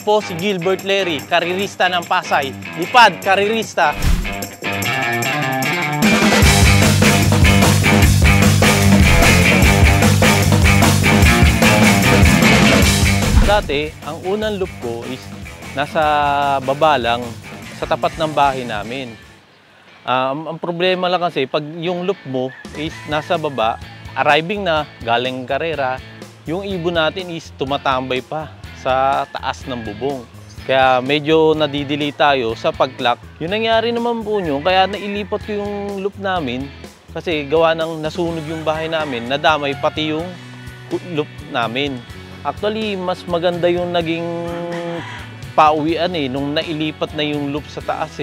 po si Gilbert Lery, karirista ng Pasay. Lipad, karirista! Dati, ang unang loop ko is nasa baba lang, sa tapat ng bahay namin. Ang problema lang kasi, pag yung loop mo is nasa baba, arriving na, galing karera, yung ibon natin is tumatambay pa sa taas ng bubong. Kaya medyo nadidili tayo sa pag-clock. Yung nangyari naman po nyo, kaya nailipat ko yung loop namin, kasi gawa ng nasunog yung bahay namin, nadamay pati yung loop namin. Actually, mas maganda yung naging pauwian nung nailipat na yung loop sa taas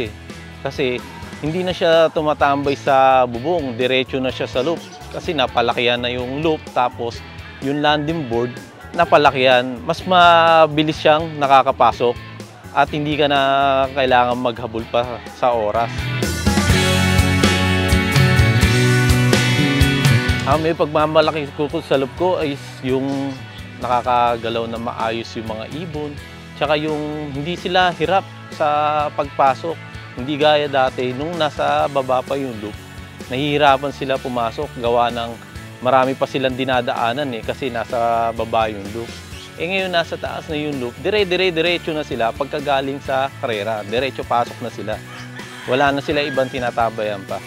Kasi hindi na siya tumatambay sa bubong, diretso na siya sa loop. Kasi napalakihan na yung loop, tapos yung landing board, napalakihan. Mas mabilis siyang nakakapasok at hindi ka na kailangan maghabol pa sa oras. May pagmamalaki ko sa loop ko is yung nakakagalaw na maayos yung mga ibon, tsaka yung hindi sila hirap sa pagpasok. Hindi gaya dati nung nasa baba pa yung loop, nahihirapan sila pumasok gawa ng marami pa silang dinadaanan kasi nasa baba yung loop. Ngayon nasa taas na yung loop, diretso na sila pagkagaling sa karera, diretso pasok na sila. Wala na sila ibang tinatabayan pa.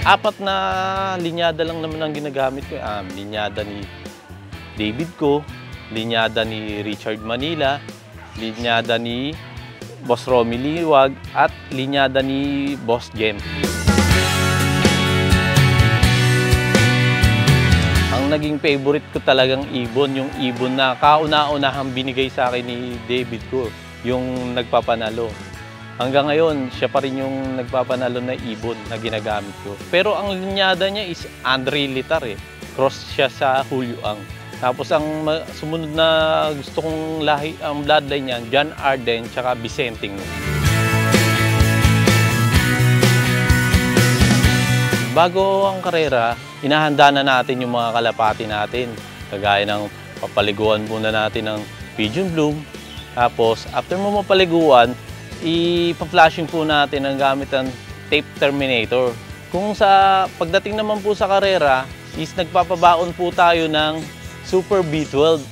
4 na linyada lang naman ang ginagamit ko. Linyada ni David ko, linyada ni Richard Manila, linyada ni Boss Romy Liwag, at linyada ni Boss Jem. Ang naging favorite ko talagang ibon, yung ibon na kauna-unahang binigay sa akin ni David ko, yung nagpapanalo. Hanggang ngayon, siya pa rin yung nagpapanalo na ibon na ginagamit ko. Pero ang linyada niya is Andre Litar Cross siya sa Julio Ang. Tapos ang sumunod na gusto kong lahi, ang bloodline niya, John Arden tsaka Vicenting. Bago ang karera, inahanda na natin yung mga kalapati natin. Kagaya ng papaliguan muna natin ng pigeon bloom. Tapos after mo mapaliguan, ipa-flashing po natin ang gamit ng tape terminator. Kung sa pagdating naman po sa karera, is nagpapabaon po tayo ng Super B12.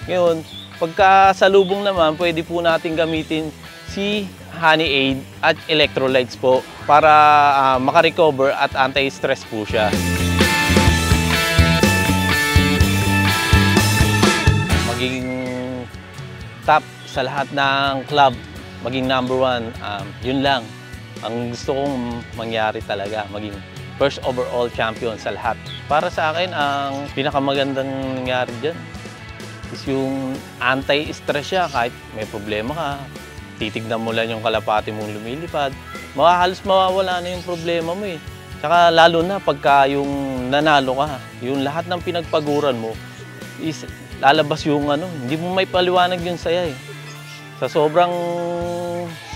Ngayon, pagkasalubong naman, pwede po natin gamitin si Honey Aid at electrolytes po para makarecover at anti-stress po siya. Maging top sa lahat ng club, maging number 1, yun lang. Ang gusto kong mangyari talaga, maging first overall champion sa lahat. Para sa akin, ang pinakamagandang nangyari dyan is yung anti-stress siya. Kahit may problema ka, titignan mo lang yung kalapati mong lumilipad, halos mawawala na yung problema mo Tsaka lalo na pagka yung nanalo ka, yung lahat ng pinagpaguran mo is lalabas yung hindi mo may paliwanag yung saya Sa sobrang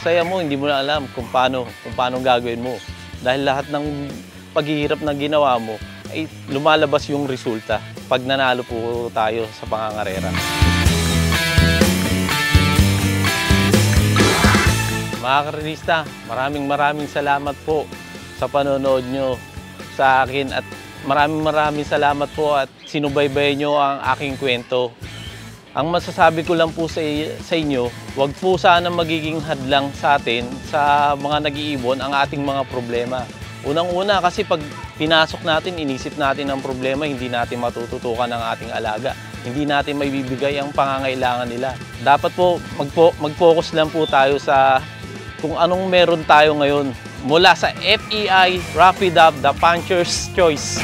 saya mo, hindi mo na alam kung paano gagawin mo. Dahil lahat ng paghihirap na ginawa mo, ay lumalabas yung resulta pag nanalo po tayo sa pangangarera. Mga karirista, maraming salamat po sa panonood nyo sa akin at maraming salamat po at sinubaybay nyo ang aking kwento. Ang masasabi ko lang po sa inyo, huwag po sana magiging hadlang sa atin sa mga nag-iibon ang ating mga problema. Unang-una kasi pag pinasok natin, inisip natin ang problema, hindi natin matututukan ang ating alaga. Hindi natin maibibigay ang pangangailangan nila. Dapat po mag-focus lang po tayo sa kung anong meron tayo ngayon. Mula sa FEI, Raffy Dove, The Puncher's Choice.